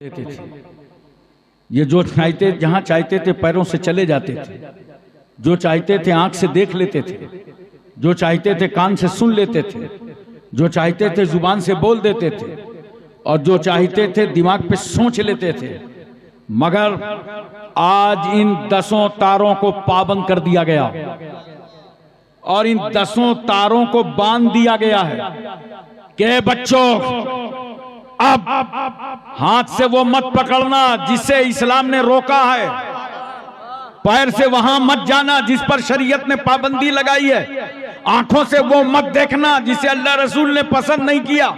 देते थे। ये जो चाहते जहां चाहते थे पैरों से चले जाते थे, जो चाहते थे आंख से देख लेते थे, जो चाहते थे कान से सुन लेते थे, जो चाहते थे जुबान से बोल देते थे और जो चाहते थे दिमाग पे सोच लेते थे। मगर आज इन 10 तारों को पाबंद कर दिया गया और इन 10 तारों को बांध दिया गया है कि बच्चों अब हाथ से वो मत पकड़ना जिससे इस्लाम ने रोका है, पैर से वहां मत जाना जिस पर शरीयत ने पाबंदी लगाई है, आंखों से वो मत देखना जिसे अल्लाह रसूल ने पसंद नहीं किया,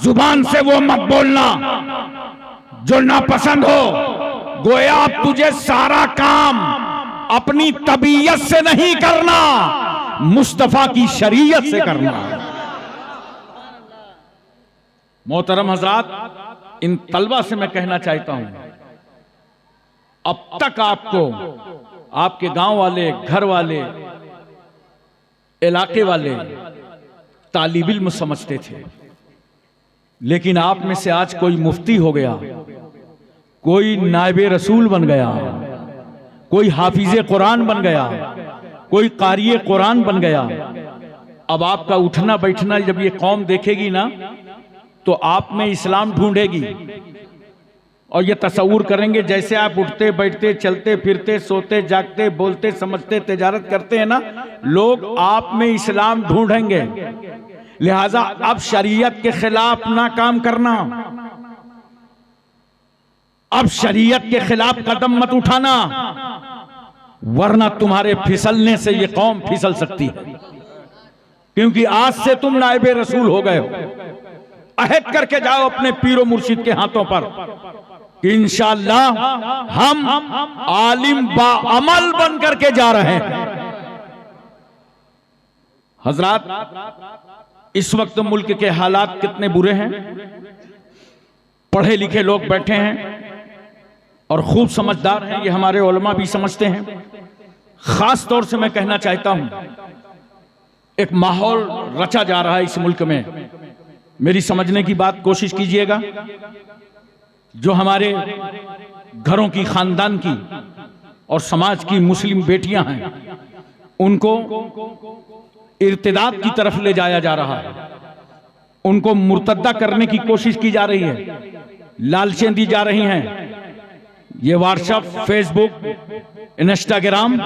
जुबान से वो मत बोलना जो नापसंद हो। गोया अब तुझे सारा काम अपनी तबीयत से नहीं करना, मुस्तफा की शरीयत से करना है। मोहतरम हजरात, इन तलबा से मैं कहना चाहता हूं, अब तक आपको आपके गांव वाले, घर वाले, इलाके वाले तालिब इल्म समझते थे, लेकिन आप में से आज कोई मुफ्ती हो गया, कोई नायबे रसूल बन गया, कोई हाफिजे कुरान बन गया, कोई कारिये कुरान बन गया। अब आपका उठना बैठना जब ये कौम देखेगी ना तो आप में इस्लाम ढूंढेगी और ये तस्वूर करेंगे जैसे आप उठते बैठते चलते फिरते सोते जागते बोलते समझते तिजारत करते हैं ना, लोग आप में इस्लाम ढूंढेंगे। लिहाजा अब शरीयत के खिलाफ ना काम करना, अब शरीयत के खिलाफ कदम मत उठाना, वरना तुम्हारे फिसलने से ये कौम फिसल सकती है। क्योंकि आज से तुम नायबे रसूल हो गए हो। अहद करके जाओ अपने पीरो मुर्शिद के हाथों पर कि इंशाअल्लाह हम आलिम बाअमल बन करके जा रहे हैं। हजरात, इस वक्त मुल्क के हालात कितने बुरे हैं। पढ़े लिखे लोग बैठे हैं और खूब समझदार हैं, ये हमारे उलमा भी समझते हैं। खास तौर से मैं कहना चाहता हूं, एक माहौल रचा जा रहा है इस मुल्क में, मेरी समझने की बात कोशिश कीजिएगा। जो हमारे घरों की, खानदान की और समाज की मुस्लिम बेटियां हैं, उनको इर्तिदाद की तरफ ले जाया जा रहा है, उनको मुर्तद्दा करने की कोशिश की जा रही है, लालचें दी जा रही हैं। ये WhatsApp, Facebook, Instagram,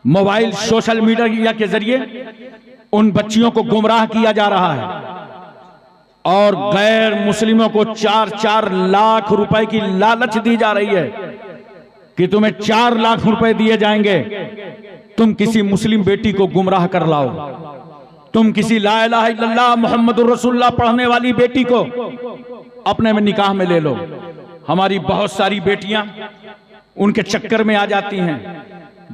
mobile, social media के जरिए उन बच्चियों को गुमराह किया जा रहा है और गैर मुस्लिमों को 4-4 लाख रुपए की लालच दी जा रही है कि तुम्हें 4 लाख रुपए दिए जाएंगे, तुम किसी मुस्लिम बेटी को गुमराह कर लाओ, तुम किसी ला इलाहा इल्लल्लाह मुहम्मदुर रसूलुल्लाह पढ़ने वाली बेटी को अपने में निकाह में ले लो। हमारी बहुत सारी बेटियां उनके चक्कर में आ जाती हैं,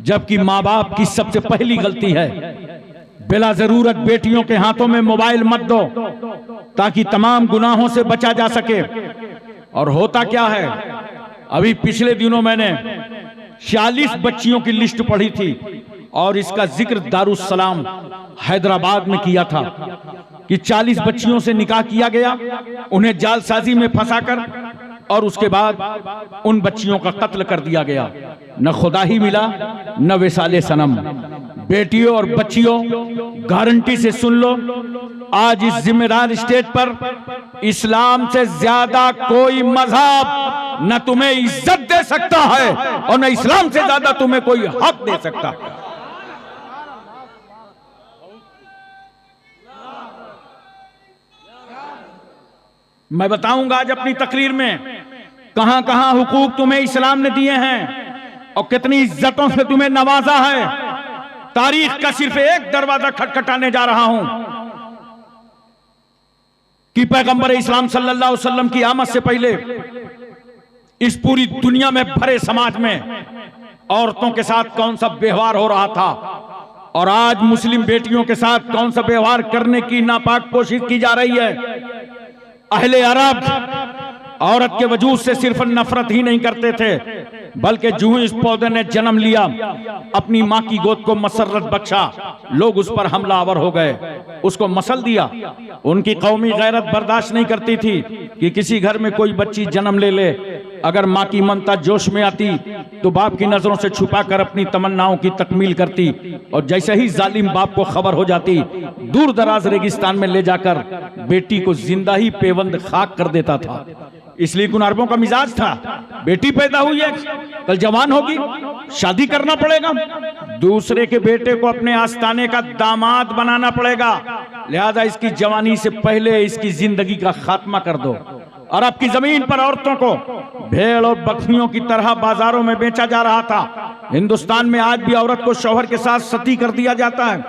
जबकि माँ बाप की सबसे पहली गलती है बिला जरूरत बेटियों के हाथों में मोबाइल मत दो ताकि तमाम गुनाहों से बचा जा सके। और होता क्या है, अभी पिछले दिनों मैंने 40 बच्चियों की लिस्ट पढ़ी थी और इसका जिक्र दारुस्सलाम हैदराबाद में किया था कि 40 बच्चियों से निकाह किया गया, उन्हें जालसाजी में फंसाकर और उसके बाद उन बच्चियों का कत्ल कर दिया गया। न खुदा ही मिला न विसाले सनम। बेटियों और बच्चियों, गारंटी से सुन लो, आज इस जिम्मेदार स्टेज पर इस्लाम से ज्यादा कोई मजहब न तुम्हें इज्जत दे सकता है और न इस्लाम से ज्यादा तुम्हें कोई हक दे सकता है। मैं बताऊंगा आज अपनी तकरीर में कहां कहां हुकूक तुम्हें इस्लाम ने दिए हैं और कितनी इज्जतों से तुम्हें नवाजा है। तारीख का सिर्फ एक दरवाजा खटखटाने जा रहा हूं कि पैगंबर इस्लाम सल्लल्लाहु अलैहि वसल्लम की आमद से पहले इस पूरी दुनिया में भरे समाज में औरतों के साथ कौन सा व्यवहार हो रहा था और आज मुस्लिम बेटियों के साथ कौन सा व्यवहार करने की नापाक कोशिश की जा रही है। अहले अरब औरत के वजूद से सिर्फ नफरत ही नहीं करते थे, बल्कि जो इस पौधे ने जन्म लिया, अपनी माँ की गोद को मसरत बख्शा, लोग उस पर हमलावर हो गए, उसको मसल दिया। उनकी कौमी गैरत बर्दाश्त नहीं करती थी कि किसी घर में कोई बच्ची जन्म ले ले। अगर माँ की ममता जोश में आती तो बाप की नजरों से छुपाकर अपनी तमन्नाओं की तकमील करती, और जैसे ही जालिम बाप को खबर हो जाती, दूर दराज रेगिस्तान में ले जाकर बेटी को जिंदा ही पेवंद खाक कर देता था। इसलिए उन अरबों का मिजाज था, बेटी पैदा हुई है, कल जवान होगी, शादी करना पड़ेगा, दूसरे के बेटे को अपने आस्ताने का दामाद बनाना पड़ेगा, लिहाजा इसकी जवानी से पहले इसकी जिंदगी का खात्मा कर दो। और आपकी जमीन पर औरतों को भेड़ और बकरियों की तरह बाजारों में बेचा जा रहा था। हिंदुस्तान में आज भी औरत को शौहर के साथ सती कर दिया जाता है,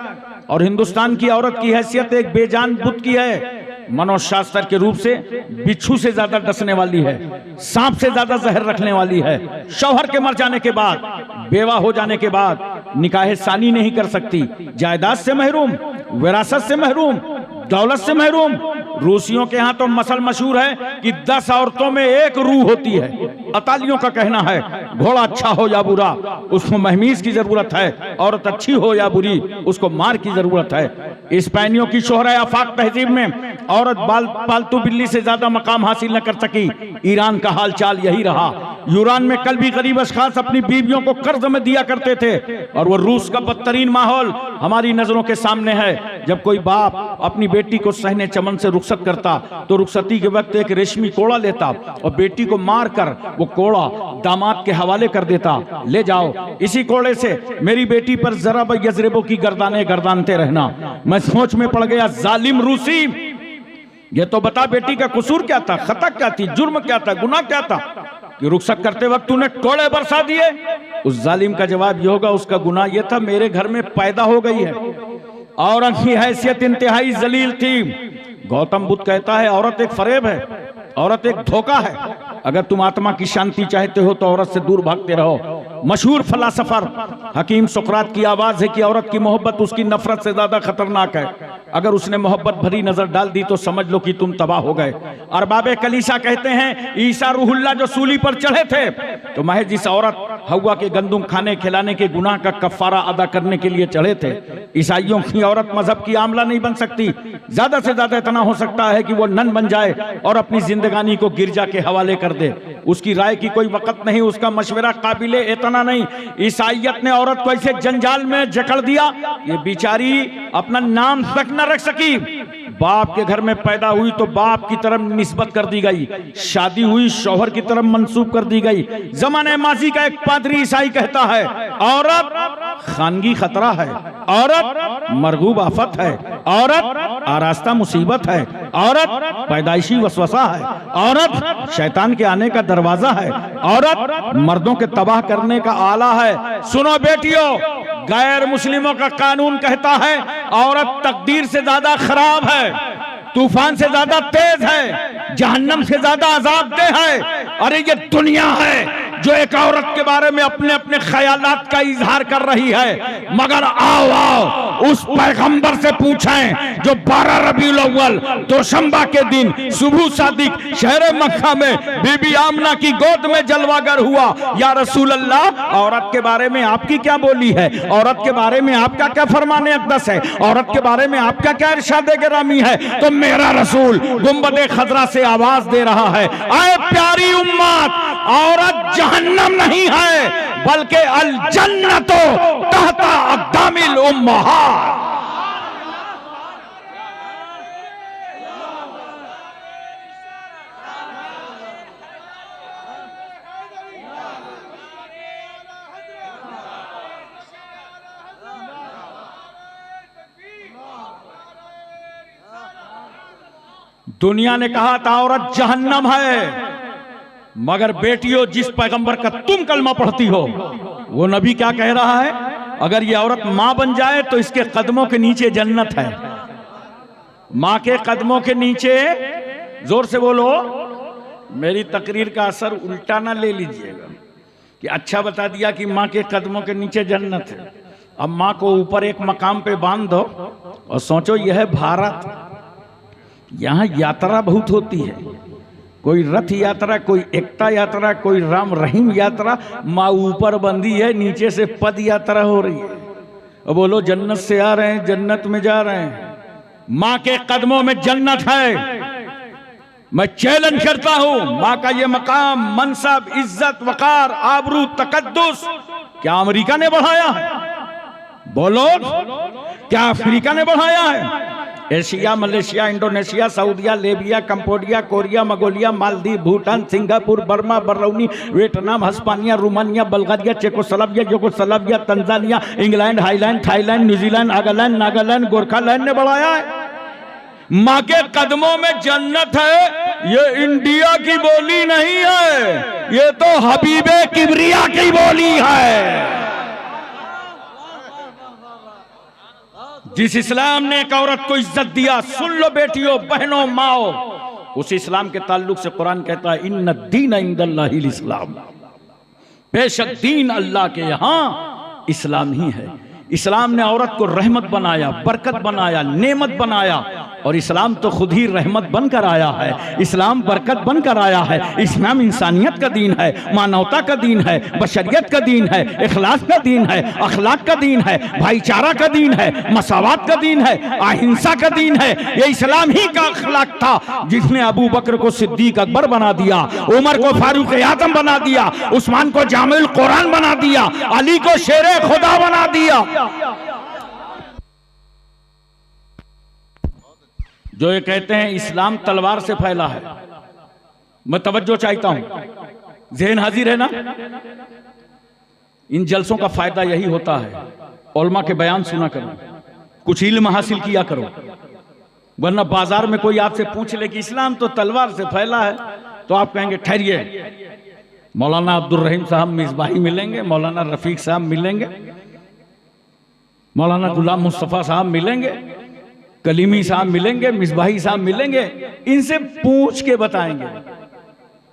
और हिंदुस्तान की औरत की हैसियत एक बेजान बुत की है। मनोशास्त्र के रूप से बिच्छू से ज्यादा डसने वाली है, सांप से ज्यादा जहर रखने वाली है। शौहर के मर जाने के बाद, बेवा हो जाने के बाद निकाह सानी नहीं कर सकती, जायदाद से महरूम, विरासत से महरूम, दौलत से महरूम। रूसियों के यहाँ तो मसल मशहूर है कि 10 औरतों में एक रूह होती है। अतालियों का कहना है, घोड़ा अच्छा हो या बुरा उसको महमीज की जरूरत है, औरत अच्छी हो या बुरी उसको मार की जरूरत है। स्पेनियों की शोहरा आफाक तहजीब में औरत पालतू बिल्ली से ज्यादा मकाम हासिल न कर सकी। ईरान का हाल चाल यही रहा। यूरान में कल भी गरीब अशखास अपनी बीवियों को कर्ज में दिया करते थे, और वो रूस का बदतरीन माहौल हमारी नजरों के सामने है। जब कोई बाप अपनी बेटी को सहने चमन से रुखसत करता तो रुखसती के वक्त एक रेशमी कोड़ा लेता और बेटी को मार कर वो कोड़ा दामाद के हवाले कर देता, ले जाओ इसी कोड़े से मेरी बेटी पर जरा यजरेबों की गर्दाने गर्दानते रहना। मैं सोच में पड़ गया, जालिम रूसी, ये तो बता बेटी का कसूर क्या था, खता क्या थी, जुर्म क्या था, गुनाह क्या था कि रुखसत करते वक्त तूने कोड़े बरसा दिए। उस जालिम का जवाब ये होगा, उसका गुनाह ये था मेरे घर में पैदा हो गई है। औरत की हैसियत इंतहाई जलील थी। गौतम बुद्ध कहता है औरत एक फरेब है, औरत एक धोखा है। अगर तुम आत्मा की शांति चाहते हो तो औरत से दूर भागते रहो। मशहूर फलासफर हकीम सुकरात की आवाज है कि औरत की मोहब्बत उसकी नफरत से ज्यादा खतरनाक है। अगर उसने मोहब्बत भरी नजर डाल दी तो समझ लो कि तुम तबाह हो गए। और बाबे कलीसा कहते हैं ईसा रूहुल्लाह जो सूली पर चढ़े थे तो महज जिस औरत हवा के गंदुम खाने खिलाने के गुनाह का कफारा अदा करने के लिए चढ़े थे। ईसाइयों की औरत मजहब की आमला नहीं बन सकती, ज्यादा से ज्यादा इतना हो सकता है कि वो नन बन जाए और अपनी जिंदगानी को गिरजा के हवाले कर दे। उसकी राय की कोई वक़्त नहीं, उसका मशवरा काबिले इतना नहीं। ईसाइयत ने औरत को ऐसे जंजाल में जकड़ दिया, ये बेचारी अपना नाम तक न रख सकी। बाप के घर में पैदा हुई तो बाप की तरफ निस्बत कर दी गई, शादी हुई शौहर की तरफ मंसूब कर दी गई। जमाने माजी का एक पादरी ईसाई कहता है औरत खानगी खतरा है, औरत मरगूब आफत है, औरत आरास्ता मुसीबत है, औरत पैदाइशी वसवसा है, औरत शैतान के आने का दरवाजा है, औरत मर्दों के तबाह करने का आला है। सुनो बेटियों, गैर मुस्लिमों का कानून कहता है औरत तकदीर से ज्यादा खराब है, तूफान से ज्यादा तेज है, जहन्नम से ज्यादा अजाबदेह है। अरे ये दुनिया है जो एक औरत के बारे में अपने अपने ख्यालात का इजहार कर रही है। मगर आओ आओ उस पैगंबर से पूछें जो 12 रबीउल अव्वल दोशंबा के दिन सुबह सादिक शहर मक्का में बीबी आमना की गोद में जलवागर हुआ। या रसूल अल्लाह, औरत के बारे में आपकी क्या बोली है, औरत के बारे में आपका क्या फरमाने अक़दस है, औरत के बारे में आपका क्या इरशाद गिरामी है। तो मेरा रसूल गुंबदे खजरा से आवाज दे रहा है, आए प्यारी उम्मत, औरत जहन्नम नहीं है बल्कि अल जन्नतो तहता अक़दामिल उम्महात। दुनिया ने कहा था औरत जहन्नम है, मगर बेटियों जिस पैगंबर का तुम कलमा पढ़ती हो वो नबी क्या कह रहा है, अगर ये औरत मां बन जाए तो इसके कदमों के नीचे जन्नत है। मां के कदमों के नीचे, जोर से बोलो, मेरी तकरीर का असर उल्टा ना ले लीजिएगा कि अच्छा बता दिया कि मां के कदमों के नीचे जन्नत है। अब मां को ऊपर एक मकाम पे बांध दो और सोचो यह है भारत, यहाँ यात्रा बहुत होती है, कोई रथ यात्रा, कोई एकता यात्रा, कोई राम रहीम यात्रा। माँ ऊपर बंदी है, नीचे से पद यात्रा हो रही है। और बोलो जन्नत से आ रहे हैं, जन्नत में जा रहे हैं। माँ के कदमों में जन्नत है। मैं चैलेंज करता हूं, माँ का ये मकाम, मनसब, इज्जत, वकार, आबरू, तकद्दुस क्या अमेरिका ने बढ़ाया है? बोलो, क्या अफ्रीका ने बढ़ाया है? एशिया, मलेशिया, इंडोनेशिया, सऊदिया, Libya, Cambodia, Korea, Mongolia, Maldives, Bhutan, Singapore, Burma, Barauni, Vietnam, हस्पानिया, Romania, Bulgaria, Czechoslovakia, Yugoslavia, Tanzania, England, Highland, Thailand, न्यूजीलैंड, आगलैंड, नागालैंड, गोरखालैंड ने बढ़ाया है। माँ के कदमों में जन्नत है। ये इंडिया की बोली नहीं है, ये तो हबीबे किबरिया की बोली है। जिस इस्लाम ने एक औरत को इज्जत दिया, सुन लो बेटियों, बहनों, माओ, उस इस्लाम के ताल्लुक से कुरान कहता है इन्न दीन इंदल्लाहिल इस्लाम, बेशक दीन अल्लाह के यहां इस्लाम ही है। इस्लाम ने औरत को रहमत बनाया, बरकत बनाया, नेमत बनाया, और इस्लाम तो खुद ही रहमत बनकर आया है। इस्लाम बरकत बनकर आया है। इस्लाम इंसानियत का दीन है, मानवता का दीन है, बशरियत का दीन है, इखलास का दीन है, अखलाक का दीन है, भाईचारा का दीन है, मसावत का दीन है, अहिंसा का दीन है। ये इस्लाम ही का अखलाक था जिसने अबू बकर को सिद्दीक अकबर बना दिया, उमर को फारूक आजम बना दिया, उस्मान को जामिल कुरान बना दिया, अली को शेरे खुदा बना दिया। जो ये कहते हैं इस्लाम तलवार से फैला है, मैं तवज्जो चाहता हूं, ज़हन हाजिर है ना? इन जलसों का फायदा यही होता है, उलमा के बयान सुना करो, कुछ इल्म हासिल किया करो, वरना बाजार में कोई आपसे पूछ ले कि इस्लाम तो तलवार से फैला है, तो आप कहेंगे ठहरिए, मौलाना अब्दुल रहीम साहब मिसबाही मिलेंगे, मौलाना रफीक साहब मिलेंगे, मौलाना गुलाम मुस्तफ़ा साहब मिलेंगे, कलीमी साहब मिलेंगे, मिसबाही साहब मिलेंगे, इनसे पूछ के बताएंगे।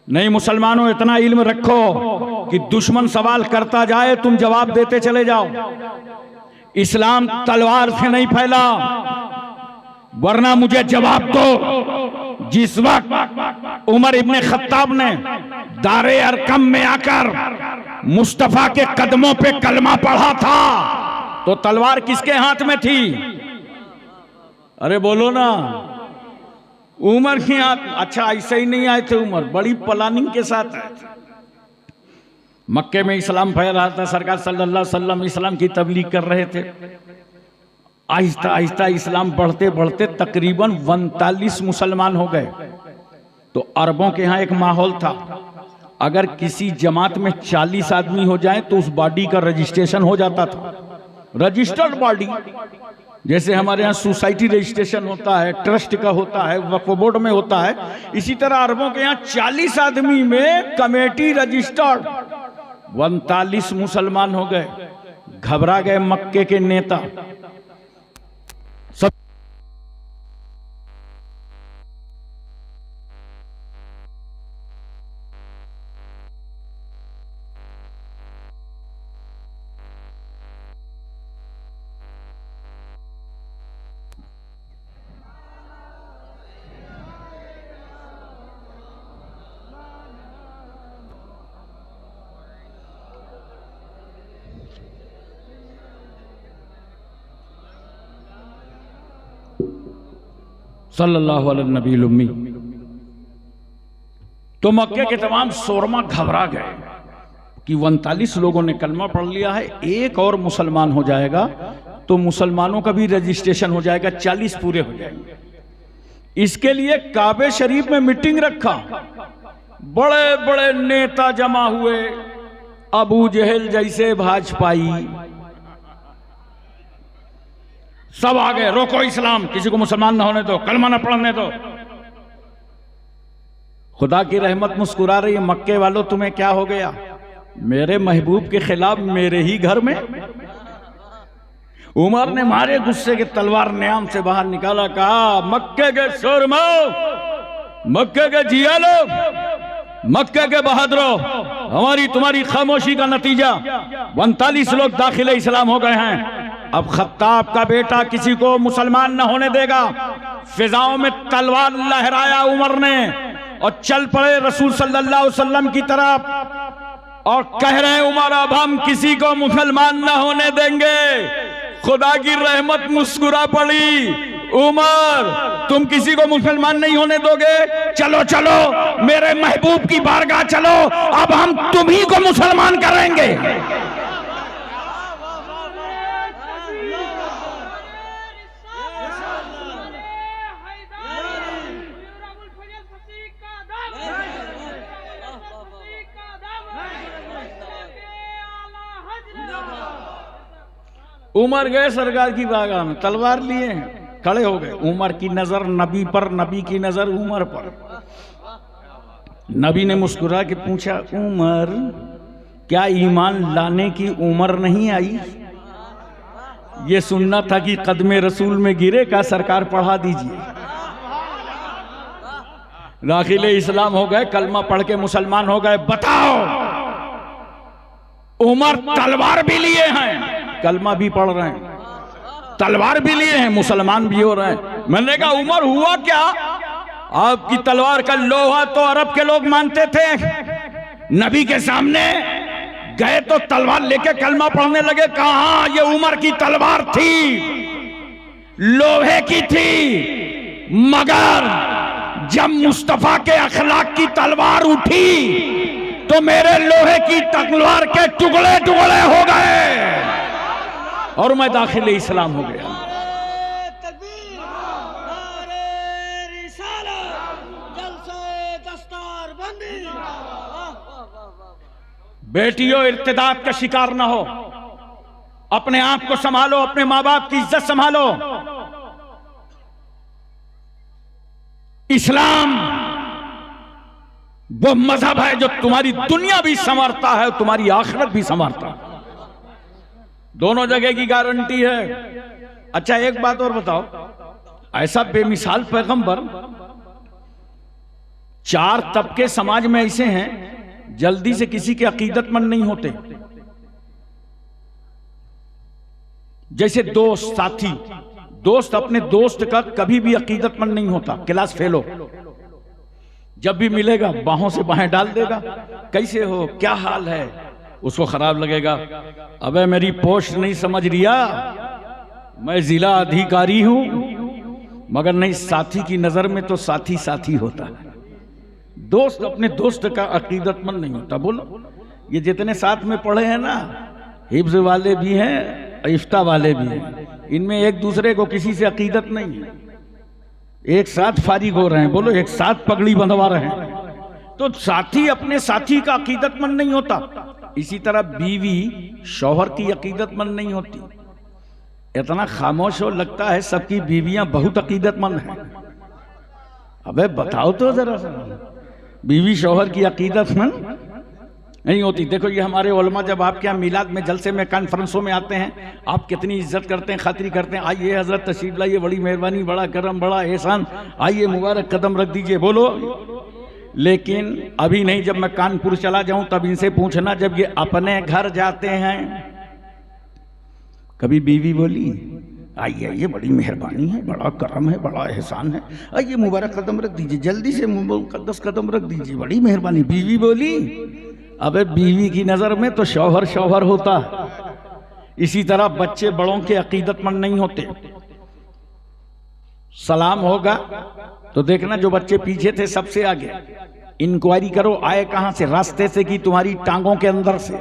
नहीं मुसलमानों, इतना इल्म रखो कि दुश्मन सवाल करता जाए तुम जवाब देते चले जाओ। इस्लाम तलवार से नहीं फैला, वरना मुझे जवाब दो। जिस वक्त उमर इब्ने खत्ताब ने दारे अरकम में आकर मुस्तफा के कदमों पे कलमा पढ़ा था, तो तलवार किसके हाथ में थी? अरे बोलो ना, उमर के हाथ। अच्छा, ऐसे ही नहीं आए थे उमर, बड़ी प्लानिंग के साथ आए थे। मक्के में इस्लाम फैल रहा था, सरकार सल्लल्लाहु अलैहि वसल्लम इस्लाम की तबलीग कर रहे थे। आहिस्ता आहिस्ता इस्लाम बढ़ते बढ़ते तकरीबन 39 मुसलमान हो गए। तो अरबों के यहाँ एक माहौल था, अगर किसी जमात में 40 आदमी हो जाए तो उस बॉडी का रजिस्ट्रेशन हो जाता था, रजिस्टर्ड बॉडी। जैसे हमारे यहाँ सोसाइटी रजिस्ट्रेशन होता है, ट्रस्ट का होता है, वक्फ बोर्ड में होता है, इसी तरह अरबों के यहाँ 40 आदमी में कमेटी रजिस्टर्ड। 39 मुसलमान हो गए, घबरा गए मक्के के नेता। सब सल्लल्लाहु अलैहि नबील उम्मी। तो मक्के के तमाम शोरमा घबरा गए कि 39 लोगों ने कलमा पढ़ लिया है, एक और मुसलमान हो जाएगा तो मुसलमानों का भी रजिस्ट्रेशन हो जाएगा, 40 पूरे हो जाएंगे। इसके लिए काबे शरीफ में मीटिंग रखा, बड़े बड़े नेता जमा हुए, अबू जहल जैसे भाजपाई सब आ गए, रोको इस्लाम, किसी को मुसलमान ना होने दो, कलमा ना पढ़ने दो। खुदा की रहमत मुस्कुरा रही है, मक्के वालों तुम्हें क्या हो गया? मेरे महबूब के खिलाफ मेरे ही घर में। उमर ने मारे गुस्से के तलवार न्याम से बाहर निकाला, कहा मक्के के शोरमाओ, मक्के के जिया लोग, मक्के के बहादुरों, हमारी तुम्हारी खामोशी का नतीजा 39 लोग दाखिले इस्लाम हो गए हैं। अब खत्ताब का बेटा किसी को मुसलमान न होने देगा। फिजाओं में तलवार लहराया उमर ने और चल पड़े रसूल सल्लल्लाहु अलैहि वसल्लम की तरफ और कह रहे हैं उमर अब हम किसी को मुसलमान ना होने देंगे। खुदा की रहमत मुस्कुरा पड़ी, उमर तुम किसी को मुसलमान नहीं होने दोगे? चलो चलो मेरे महबूब की बारगाह चलो, अब हम तुम्ही को मुसलमान करेंगे। उमर गए सरकार की बारगाह में, तलवार लिए खड़े हो गए। उमर की नजर नबी पर, नबी की नजर उमर पर। नबी ने मुस्कुरा के पूछा, उमर क्या ईमान लाने की उम्र नहीं आई? ये सुनना था कि कदमे रसूल में गिरे का सरकार पढ़ा दीजिए। दाखिले इस्लाम हो गए, कलमा पढ़ के मुसलमान हो गए। बताओ उमर तलवार भी लिए हैं, कलमा भी पढ़ रहे हैं, तलवार भी लिए हैं, मुसलमान भी हो रहे हैं। मैंने कहा उमर हुआ क्या? आपकी तलवार का लोहा तो अरब के लोग मानते थे, नबी के सामने गए तो तलवार लेके कलमा पढ़ने लगे। कहां ये उमर की तलवार थी, लोहे की थी, मगर जब मुस्तफा के अखलाक की तलवार उठी तो मेरे लोहे की तलवार के टुकड़े टुकड़े हो गए और मैं दाखिल इस्लाम हो गया। बेटियों इर्तिदाद का शिकार ना हो, अपने आप को संभालो, अपने मां बाप की इज्जत संभालो। इस्लाम वो मजहब है जो तुम्हारी दुनिया भी संवारता है, तुम्हारी आखिरत भी संवारता है, दोनों जगह की गारंटी है। अच्छा एक बात और बताओ, ऐसा बेमिसाल पैगंबर, 4 तबके समाज में ऐसे हैं जल्दी से किसी के अकीदतमंद नहीं होते। जैसे दोस्त साथी, दोस्त अपने दोस्त का कभी भी अकीदतमंद नहीं होता, क्लास फेल हो, जब भी मिलेगा बाहों से बाहें डाल देगा। कैसे हो, क्या हाल है, उसको खराब लगेगा। अबे मेरी पोस्ट नहीं समझ रिया, मैं जिला अधिकारी हूं, मगर नहीं, साथी की नजर में तो साथी साथी होता है। दोस्त अपने दोस्त का अकीदतमंद नहीं होता। बोलो ये जितने साथ में पढ़े हैं ना, हिफ्ज वाले भी हैं, इफ्ता वाले भी हैं, इनमें एक दूसरे को किसी से अकीदत नहीं है। एक साथ फारिग हो रहे हैं, बोलो एक साथ पगड़ी बंधवा रहे हैं, तो साथी अपने साथी का अकीदतमंद नहीं होता। इसी तरह बीवी शौहर की अकीदतमंद नहीं होती। इतना खामोश हो, लगता है सबकी बीवियां बहुत अकीदतमंद हैं। अबे बताओ तो जरा सा, बीवी शौहर की अकीदतमंद नहीं होती। देखो ये हमारे उलमा जब आपके यहाँ मिलाद में, जलसे में, कॉन्फ्रेंसों में आते हैं, आप कितनी इज्जत करते हैं, खातिरी करते हैं। आइए हजरत तशरीफ लाइए, बड़ी मेहरबानी, बड़ा करम, बड़ा एहसान, आइए मुबारक कदम रख दीजिए, बोलो। लेकिन अभी नहीं, जब मैं कानपुर चला जाऊं तब इनसे पूछना, जब ये अपने घर जाते हैं कभी बीवी बोली आइए आइए, बड़ी मेहरबानी है, बड़ा करम है, बड़ा एहसान है, आइए मुबारक कदम रख दीजिए, जल्दी से 10 कदम रख दीजिए, बड़ी मेहरबानी। बीवी बोली, अबे बीवी की नजर में तो शौहर शौहर होता है। इसी तरह बच्चे बड़ों के अकीदतमंद नहीं होते। सलाम होगा तो देखना जो बच्चे पीछे थे सबसे आगे, इंक्वायरी करो आए कहां से, रास्ते से कि तुम्हारी टांगों के अंदर से,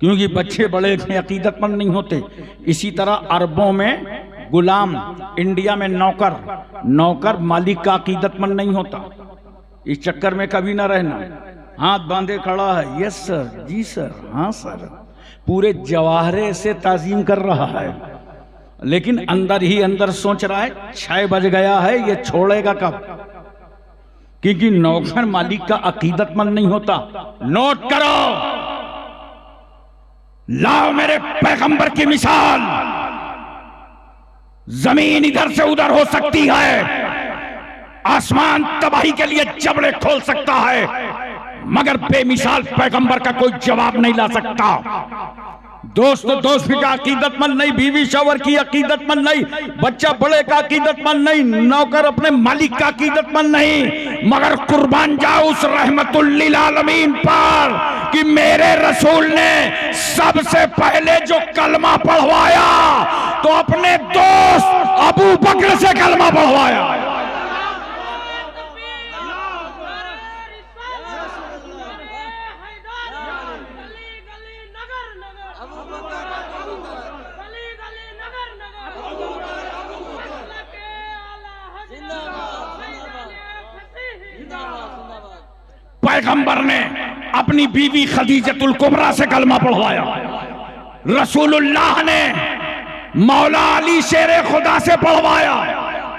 क्योंकि बच्चे बड़े के अकीदतमंद नहीं होते। इसी तरह अरबों में गुलाम, इंडिया में नौकर, नौकर मालिक का अकीदतमंद नहीं होता। इस चक्कर में कभी ना रहना, हाथ बांधे खड़ा है, यस सर, जी सर, हाँ सर, पूरे जवाहरे से ताजीम कर रहा है, लेकिन अंदर ही अंदर सोच रहा है 6 बज गया है, ये छोड़ेगा कब, क्योंकि नौकर मालिक का अकीदतमंद नहीं होता। नोट करो, लाओ मेरे पैगंबर की मिसाल। जमीन इधर से उधर हो सकती है, आसमान तबाही के लिए जबड़े खोल सकता है, मगर बेमिसाल पैगंबर का कोई जवाब नहीं ला सकता। दोस्त तो दोस्त भी का अकीदतमंद नहीं, बीवी शौहर की अकीदतमंद नहीं, बच्चा बड़े का अकीदतमंद नहीं, नौकर अपने मालिक का अकीदतमंद नहीं, मगर कुर्बान जाओ उस रहमतुल लिल आलमीन पर कि मेरे रसूल ने सबसे पहले जो कलमा पढ़वाया तो अपने दोस्त अबू बकर से कलमा पढ़वाया। पैगंबर ने अपनी बीवी खदीजतुल कुबरा से कलमा पढ़वाया, रसूलुल्लाह ने मौला अली शेरे खुदा से पढ़वाया।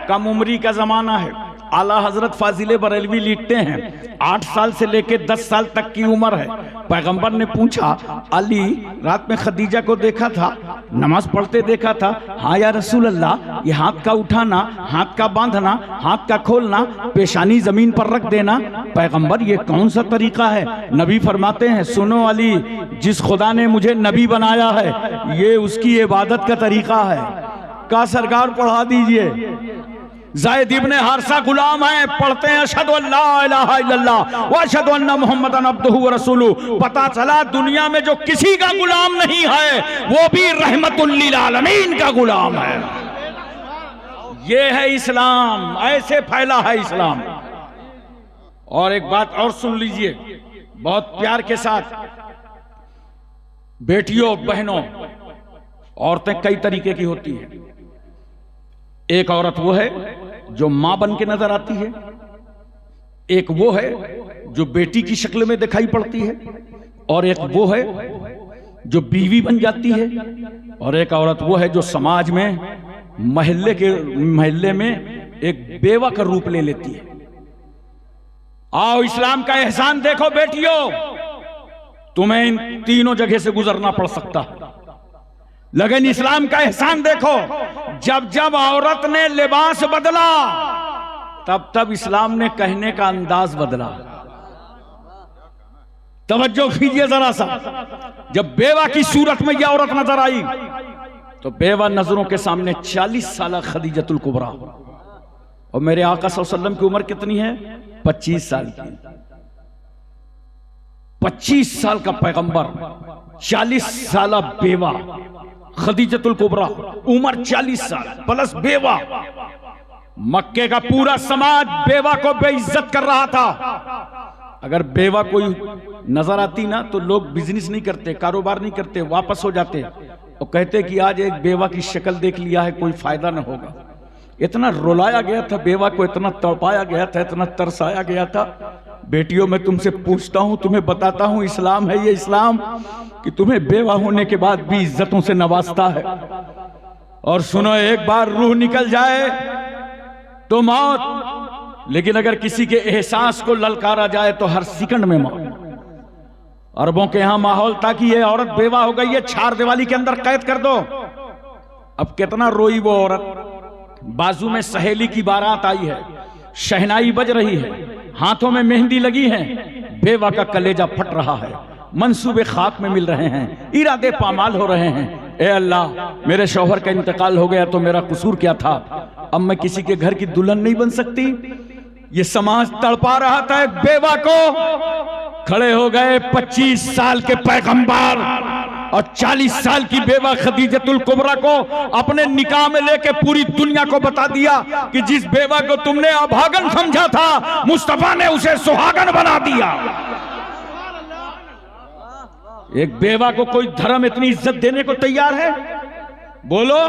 कम उम्री का जमाना है, आला हजरत फाजिले बरेलवी लिखते हैं 8 साल से लेके 10 साल तक की उम्र है। पैगंबर ने पूछा, अली रात में खदीजा को देखा था, नमाज पढ़ते देखा था। हाँ या रसूल अल्लाह, ये हाथ का उठाना, हाथ का बांधना, हाथ का खोलना, पेशानी जमीन पर रख देना, पैगंबर ये कौन सा तरीका है? नबी फरमाते हैं, सुनो अली, जिस खुदा ने मुझे नबी बनाया है ये उसकी इबादत का तरीका है। का सरकार पढ़ा दीजिए। ज़ैद इब्ने हारिसा गुलाम है, पढ़ते हैं अशहदु अल्ला इलाहा इल्लल्लाह व अशहदु अन्ना मुहम्मदन अब्दुहु व रसूलुहु। पता चला दुनिया में जो किसी का गुलाम नहीं है वो भी रहमतुल लिल आलमीन का गुलाम है। ये है इस्लाम, ऐसे फैला है इस्लाम। और एक बात और सुन लीजिए बहुत प्यार के साथ, बेटियों बहनों, औरतें कई तरीके की होती हैं। एक औरत वो है जो मां बन के नजर आती है, एक वो है जो बेटी की शक्ल में दिखाई पड़ती है, और एक वो है जो बीवी बन जाती है, और एक औरत वो है जो समाज में महल्ले में एक बेवा का रूप ले लेती है। आओ इस्लाम का एहसान देखो बेटियों, तुम्हें इन तीनों जगह से गुजरना पड़ सकता है, लेकिन इस्लाम का एहसान देखो, जब जब औरत ने लिबास बदला तब तब इस्लाम ने कहने का अंदाज बदला। तवज्जो कीजिए जरा सा, जब बेवा की सूरत में यह औरत नजर आई तो बेवा नजरों के सामने 40 साल खदीजतुल कुबरा, और मेरे आका सल्लल्लाहु अलैहि वसल्लम की उम्र कितनी है? 25 साल की। 25 साल का पैगंबर, 40 साल बेवा खदीजतुल कुबरा, उम्र 40 साल प्लस बेवा। मक्के का पूरा समाज बेवा को बेइज्जत कर रहा था। अगर बेवा कोई नजर आती ना तो लोग बिजनेस नहीं करते, कारोबार नहीं करते, वापस हो जाते और कहते कि आज एक बेवा की शक्ल देख लिया है, कोई फायदा ना होगा। इतना रुलाया गया था बेवा को, इतना तड़पाया गया था, इतना तरसाया गया था। बेटियों मैं तुमसे पूछता हूं, तुम्हें बताता हूं, इस्लाम है ये इस्लाम कि तुम्हें बेवा होने के बाद भी इज्जतों से नवाजता है। और सुनो, एक बार रूह निकल जाए तो मौत, लेकिन अगर किसी के एहसास को ललकारा जाए तो हर सेकंड में मौत। अरबों के यहां माहौल था कि ये औरत बेवा हो गई है, 4 दीवारी के अंदर कैद कर दो। अब कितना रोई वो औरत। बाजू में सहेली की बारात आई है, शहनाई बज रही है, हाथों में मेहंदी लगी है, बेवा का कलेजा फट रहा है, मंसूबे खाक में मिल रहे हैं, इरादे पामाल हो रहे हैं। ए अल्लाह, मेरे शौहर का इंतकाल हो गया तो मेरा कसूर क्या था? अब मैं किसी के घर की दुल्हन नहीं बन सकती। ये समाज तड़पा रहा था एक बेवा को। खड़े हो गए 25 साल के पैगंबर और 40 साल की बेवा खदीजतुल कुबरा को अपने निकाह में लेके पूरी दुनिया को बता दिया कि जिस बेवा को तुमने अभागन समझा था, मुस्तफा ने उसे सुहागन बना दिया। एक बेवा को कोई धर्म इतनी इज्जत देने को तैयार है? बोलो।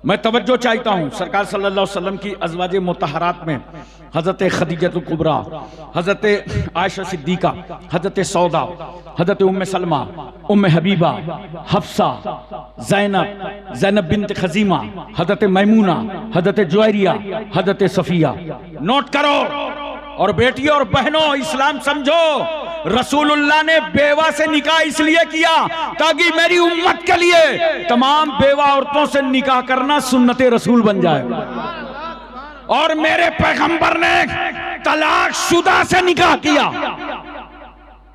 मैं तवज्जो चाहता हूं, सरकार सल्लल्लाहु अलैहि वसल्लम की अज़वाजे मुतहरात में हजरत खदीजतुल कुबरा, हजरत आयशा सिद्दीका, हजरत सौदा, हजरत उम्मे सलमा, उम्मे हबीबा, हफ्सा, ज़ैनब बिन्त खजीमा, हजरत मैमूना, हजरत जुवैरिया, हजरत सफिया। नोट करो। और बेटियों और बहनों, इस्लाम समझो, रसूलुल्लाह ने बेवा से निकाह इसलिए किया ताकि मेरी उम्मत के लिए तमाम बेवा औरतों से निकाह करना सुन्नते रसूल बन जाए। और मेरे पैगंबर ने तलाक शुदा से निकाह किया।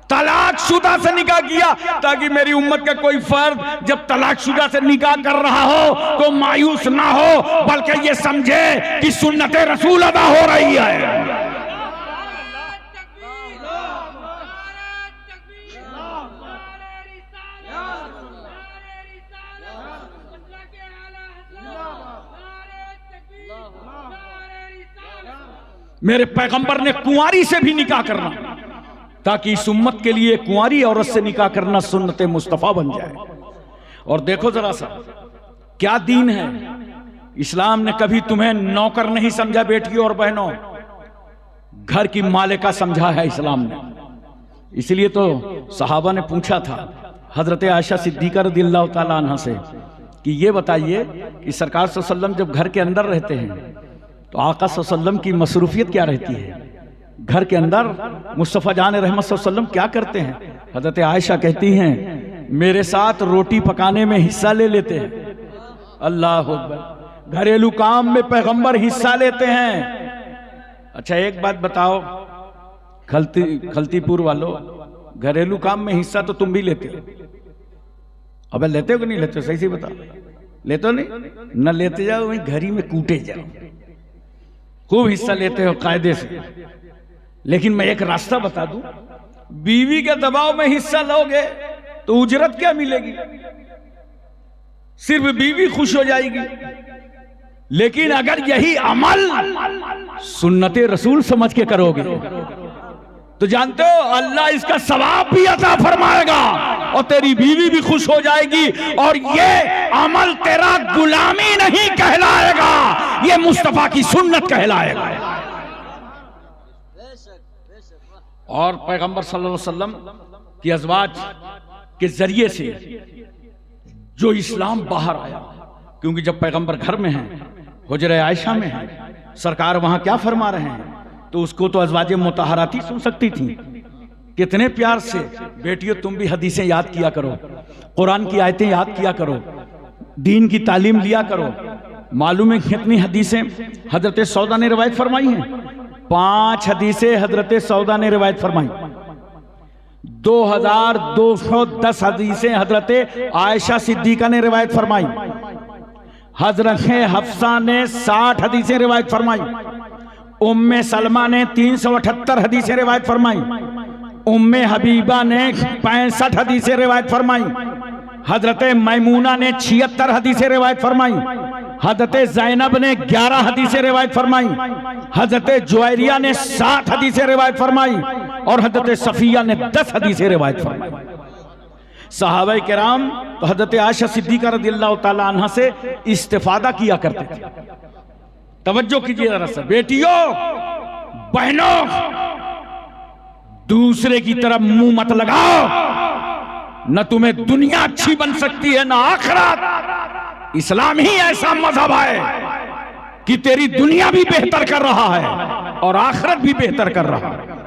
तलाकशुदा से निकाह किया ताकि मेरी उम्मत का कोई फर्द जब तलाकशुदा से निकाह कर रहा हो तो मायूस ना हो, बल्कि ये समझे कि सुन्नत रसूल अदा हो रही है। मेरे पैगंबर ने कुंवारी से भी निकाह करना ताकि इस उम्मत के लिए कुंवारी औरत से निकाह करना सुन्नत मुस्तफा बन जाए। और देखो जरा सा क्या दीन है। इस्लाम ने कभी तुम्हें नौकर नहीं समझा बेटियों और बहनों, घर की मालिका समझा है इस्लाम ने। इसलिए तो सहाबा ने पूछा था हजरत आयशा सिद्दीका रज़ियल्लाहु ताला अन्हा से कि ये बताइए कि सरकार सल्लल्लाहु अलैहि वसल्लम जब घर के अंदर रहते हैं तो आका सल्लल्लाहु अलैहि वसल्लम की मसरूफियत क्या रहती है, घर के अंदर मुस्तफ़ा जान रहमत सल्लल्लाहु अलैहि वसल्लम क्या करते हैं। हजरत आयशा कहती हैं मेरे साथ रोटी पकाने में हिस्सा ले लेते हैं। अल्लाह अकबर, घरेलू काम में पैगंबर हिस्सा लेते हैं। अच्छा एक बात बताओ खलतीपुर वालों, घरेलू काम में हिस्सा तो तुम भी लेते हो। अबे लेते हो कि नहीं लेते हो, सही से बताओ। लेते हो नहीं, न लेते जाओ वहीं घरी में कूटे जाओ, खूब हिस्सा लेते हो कायदे से। लेकिन मैं एक रास्ता बता दूं, बीवी के दबाव में हिस्सा लोगे तो उजरत क्या मिलेगी, सिर्फ बीवी खुश हो जाएगी। लेकिन अगर यही अमल सुन्नते रसूल समझ के करोगे तो जानते हो अल्लाह इसका सवाब भी अता फरमाएगा और तेरी बीवी भी खुश हो जाएगी। और ये अमल तेरा गुलामी नहीं कहलाएगा, ये मुस्तफा की सुन्नत कहलाएगा। और पैगंबर सल्लल्लाहु अलैहि वसल्लम की अज़वाज के जरिए से जो इस्लाम बाहर आया, क्योंकि जब पैगंबर घर में हैं, हुजरे आयशा में हैं, सरकार वहां क्या फरमा रहे हैं तो उसको तो अज़वाजे मुतहरात ही सुन सकती थी। कितने प्यार से बेटियों तुम भी हदीसें याद किया करो, कुरान की आयतें याद किया करो, दीन की तालीम लिया करो। मालूम है कितनी हदीसें हजरत सौदा ने रिवायत फरमाई हैं? 5 हदीसें हजरत सौदा ने रिवायत फरमाई। 2210 हदीसें हजरत आयशा सिद्दीका ने रिवायत फरमाई। हजरत हफ्सा ने 60 हदीसें रिवायत फरमाई। उम्मे सलमा ने 378 हदीसें रिवायत फरमाई। उम्मे हबीबा ने 65 हदीसें रिवायत फरमाई। हजरत मैमूना ने 76 हदीसें रिवायत फरमाई। हजरत ज़ैनब ने 11 हदीसें रिवायत फरमाई। हजरत जुवैरिया ने 7 हदीसें रिवायत फरमाई और हजरत सफिया ने 10 हदीसें रिवायत फरमाई। सहाबाए किराम तो हजरत आयशा सिद्दीका रज़ियल्लाहु ताला अन्हा से इस्तिफादा किया करते थे। तवज्जो कीजिए जरा सा बेटियों बहनों, दूसरे की तरफ मुंह मत लगाओ, न तुम्हें दुनिया अच्छी बन सकती है न आखिरत। इस्लाम ही ऐसा मजहब है कि तेरी दुनिया भी बेहतर कर रहा है और आखिरत भी बेहतर कर रहा है।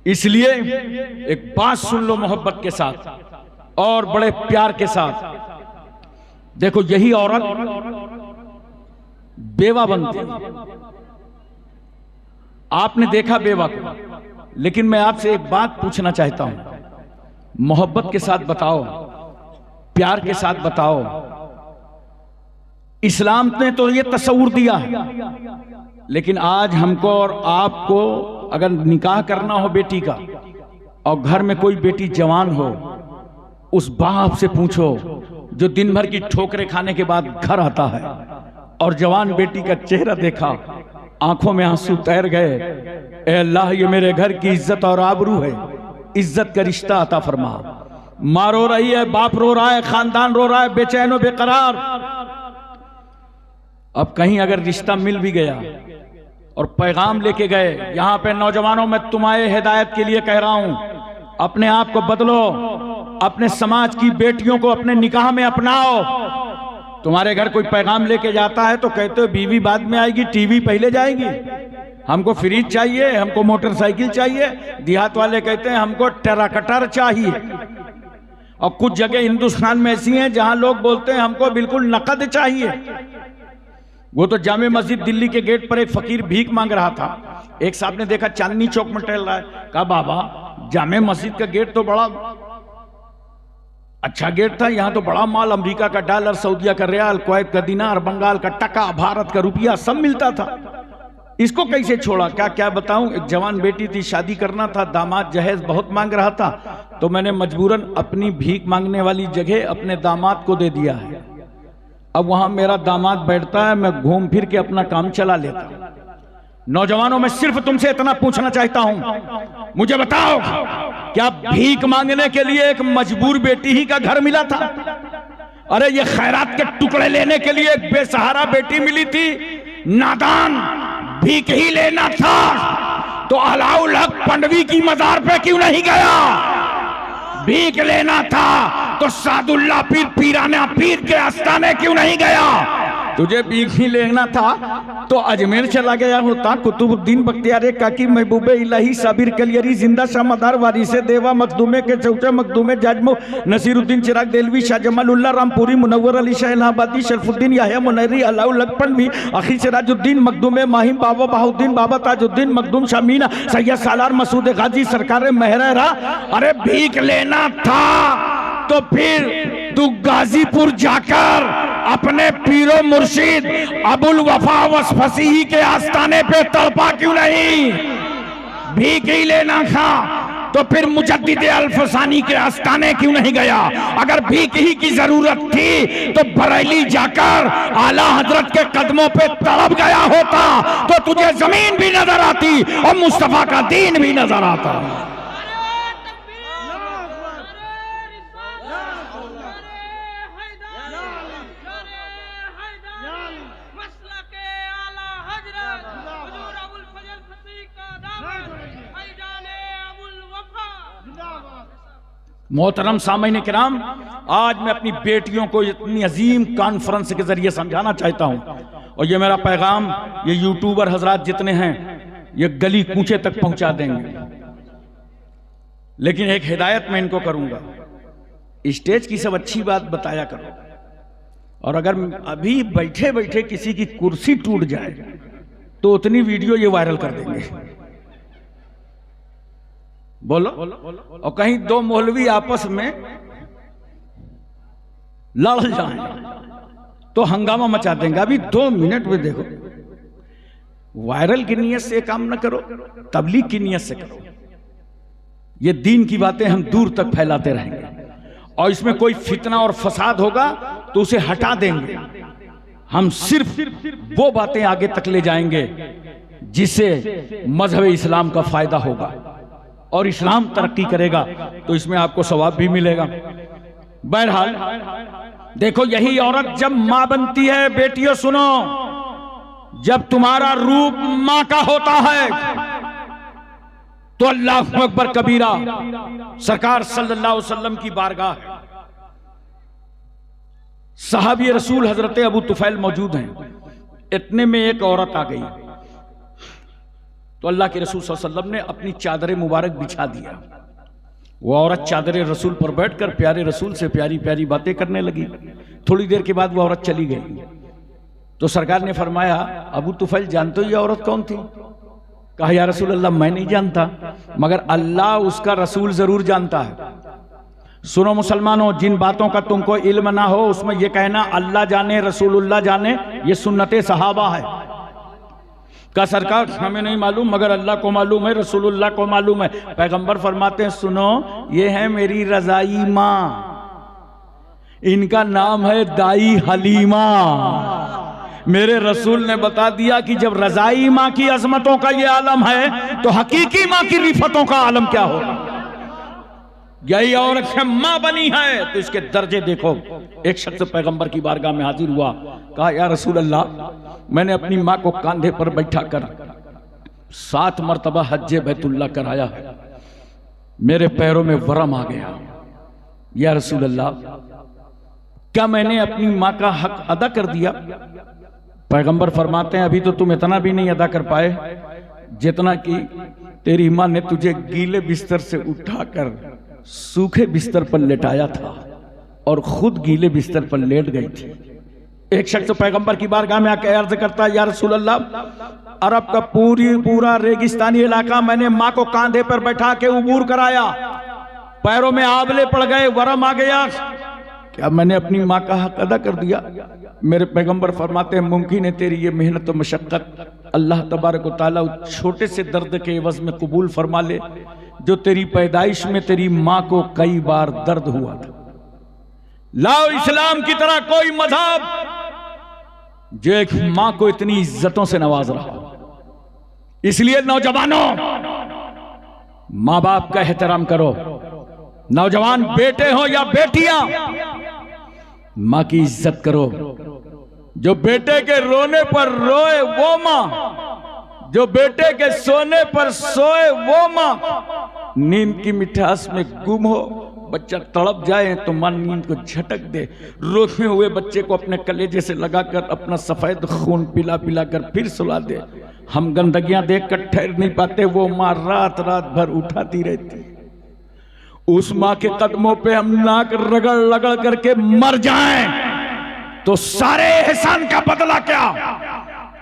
इसलिए एक बात सुन लो मोहब्बत के साथ और बड़े प्यार के साथ। देखो यही औरत बेवा बनती है, आपने देखा बेवा को, लेकिन मैं आपसे एक बात पूछना चाहता हूं, मोहब्बत के साथ बताओ, प्यार के साथ बताओ। इस्लाम ने तो ये तस्वूर दिया है, लेकिन आज हमको और आपको अगर निकाह करना हो बेटी का और घर में कोई बेटी जवान हो, उस बाप से पूछो जो दिन भर की ठोकरें खाने के बाद घर आता है और जवान बेटी का चेहरा देखा, आंखों में आंसू तैर गए, ए अल्लाह ये मेरे घर की इज्जत और आबरू है, इज्जत का रिश्ता अता फरमा। माँ रो रही है, बाप रो रहा है, खानदान रो रहा है, बेचैन और बेकरार। अब कहीं अगर रिश्ता मिल भी गया और पैगाम लेके गए, यहां पे नौजवानों मैं तुम्हारे हिदायत के लिए कह रहा हूं, अपने आप को बदलो, अपने समाज की बेटियों को अपने निकाह में अपनाओ। तुम्हारे घर कोई पैगाम लेके जाता है तो कहते हो बीवी बाद में आएगी, टीवी पहले जाएगी, हमको फ्रिज चाहिए, हमको मोटरसाइकिल चाहिए। देहात वाले कहते हैं हमको ट्रैक्टर चाहिए। और कुछ जगह हिंदुस्तान में ऐसी हैं जहां लोग बोलते हैं हमको बिल्कुल नकद चाहिए। वो तो जामे मस्जिद दिल्ली के गेट पर एक फकीर भीख मांग रहा था, एक साहब ने देखा चांदनी चौक में टहल रहा है, कहा बाबा जामे मस्जिद का गेट तो बड़ा अच्छा गेट था। यहाँ तो बड़ा माल, अमेरिका का डॉलर, सऊदिया का रियाल, कुवैत का दिनार, बंगाल का टका, भारत का रुपया सब मिलता था। इसको कैसे छोड़ा? क्या क्या बताऊं। एक जवान बेटी थी, शादी करना था, दामाद जहेज बहुत मांग रहा था, तो मैंने मजबूरन अपनी भीख मांगने वाली जगह अपने दामाद को दे दिया है। अब वहां मेरा दामाद बैठता है, मैं घूम फिर के अपना काम चला लेता हूं। नौजवानों, मैं सिर्फ तुमसे इतना पूछना चाहता हूं, मुझे बताओ, क्या भीख मांगने के लिए एक मजबूर बेटी ही का घर मिला था? अरे ये खैरात के टुकड़े लेने के लिए एक बेसहारा बेटी मिली थी। नादान, भीख ही लेना था तो अलाउल हक पंडवी की मजार पे क्यों नहीं गया? भीख लेना था तो सादुल्ला पीर, पीराना पीर के आस्थाने क्यों नहीं गया? तुझे भीख ही लेना था तो अजमेर चला गया होता। कुतुबुद्दीन बख्तियार काकी, महबूबे इलाही, साबिर कलियरी, जिंदा शाह मदार, वारिसे देवा, मखदूमे के चौचा, मखदूमे जाजमो, नसीरुद्दीन चिराग देलवी, शाह जमालुल्लाह रामपुरी, मुनव्वर अली शाह इलाहाबादी, शरफुद्दीन याह्या मुनैरी, अलाउल हक पंडवी, अखी सिराजुद्दीन, मखदूमे माहिम, बाबा बहाउद्दीन, बाबा ताजुद्दीन, मखदूम शामीना, सैयद सालार मसूद गाजी, सरकार महरा। अरे भीख लेना था तो फिर तू गाजीपुर जाकर अपने पीरो मुर्शिद अबुल वफा वसफसी के आस्थाने पे तड़पा क्यों नहीं? भीख ही लेना था तो फिर मुजद्दिद अल्फसानी के आस्थाने क्यों नहीं गया? अगर भीख ही की जरूरत थी तो बरेली जाकर आला हजरत के कदमों पे तड़प गया होता तो तुझे जमीन भी नजर आती और मुस्तफा का दीन भी नजर आता। मोहतरम सामईन किराम, आज मैं अपनी बेटियों को इतनी अजीम कॉन्फ्रेंस के जरिए समझाना चाहता हूं, और ये मेरा पैगाम ये यूट्यूबर हजरात जितने हैं ये गली कूचे तक पहुंचा देंगे। लेकिन एक हिदायत मैं इनको करूंगा, स्टेज की सब अच्छी बात बताया करो, और अगर अभी बैठे बैठे किसी की कुर्सी टूट जाए तो उतनी वीडियो ये वायरल कर देंगे। बोलो। और कहीं दो मौलवी आपस में लड़ जाएं तो हंगामा मचा देंगे। अभी 2 मिनट में देखो, वायरल की नीयत से काम न करो, तबलीग की नीयत से करो। ये दीन की बातें हम दूर तक फैलाते रहेंगे, और इसमें कोई फितना और फसाद होगा तो उसे हटा देंगे। हम सिर्फ वो बातें आगे तक ले जाएंगे जिससे मजहब इस्लाम का फायदा होगा और इस्लाम तरक्की करेगा, तो इसमें आपको सवाब भी मिलेगा। बहरहाल देखो, यही औरत जब मां बनती है, बेटियों सुनो, जब तुम्हारा रूप मां का होता है तो अल्लाहु अकबर कबीरा, सरकार सल्लल्लाहु अलैहि वसल्लम की बारगाह है। सहाबी रसूल हजरत अबू तुफैल मौजूद हैं। इतने में एक औरत आ गई तो अल्लाह के रसूल सल्लल्लाहु अलैहि वसल्लम ने अपनी चादर मुबारक बिछा दिया। वो औरत चादर रसूल पर बैठकर प्यारे रसूल से प्यारी प्यारी बातें करने लगी। थोड़ी देर के बाद वो औरत चली गई तो सरकार ने फरमाया, अबू तुफैल जानते हो ये औरत कौन थी? कहा, या रसूल अल्लाह मैं नहीं जानता, मगर अल्लाह उसका रसूल जरूर जानता है। सुनो मुसलमानों, जिन बातों का तुमको इल्म ना हो उसमें यह कहना अल्लाह जाने रसूलुल्लाह जाने, ये सुन्नते सहाबा है। का सरकार हमें नहीं मालूम मगर अल्लाह को मालूम है, रसूलुल्लाह को मालूम है। पैगंबर फरमाते हैं, सुनो ये है मेरी रजाई माँ, इनका नाम है दाई हलीमा। मेरे रसूल ने बता दिया कि जब रजाई माँ की अजमतों का ये आलम है तो हकीकी माँ की रिफतों का आलम क्या होगा। यही औरत माँ बनी है तो इसके दर्जे देखो। एक शख्स पैगंबर की बारगाह में हाजिर हुआ, कहा, या रसूल अल्लाह, मैंने अपनी माँ को कांधे पर बैठा कर 7 मरतबा हज्जे बैतुल्ला कराया है, मेरे पैरों में वरम आ गया। या रसूल अल्लाह, क्या मैंने अपनी माँ का हक अदा कर दिया? पैगंबर फरमाते हैं, अभी तो तुम इतना भी नहीं अदा कर पाए जितना कि तेरी माँ ने तुझे गीले बिस्तर से उठाकर सूखे बिस्तर पर लेटाया था और खुद गीले बिस्तर पर लेट गई थी। एक शख्स पैगंबर की बारगाह में आकर अर्ज करता है, या रसूल अल्लाह, अरब का पूरा रेगिस्तानी इलाका मैंने माँ को कांधे पर बैठा के उबूर कराया, पैरों में आंवले पड़ गए, वरम आ गया, क्या मैंने अपनी माँ का हक अदा कर दिया? मेरे पैगंबर फरमाते हैं, मुमकिन है तेरी ये मेहनत और मशक्कत अल्लाह तबारक व तआला छोटे से दर्द के एवज में कबूल फरमा ले, जो तेरी पैदाइश में तेरी माँ को कई बार दर्द हुआ था। लाओ इस्लाम की तरह कोई मजहब जो एक माँ को इतनी इज्जतों से नवाज रहा। इसलिए नौजवानों, माँ बाप का एहतराम करो। नौजवान बेटे हो या बेटियां, माँ की इज्जत करो। जो बेटे के रोने पर रोए वो माँ, जो बेटे के सोने पर सोए वो माँ। नींद की मिठास में गुम हो, बच्चा तड़प जाए तो मां नींद को झटक दे। रोते हुए बच्चे को अपने कलेजे से लगाकर अपना सफेद खून पिला पिला कर फिर सुला दे। हम गंदगियां देखकर ठहर नहीं पाते, वो माँ रात रात भर उठाती रहती। उस माँ के कदमों पे हम नाक रगड़ रगड़ करके मर जाएं तो सारे एहसान का बदला क्या,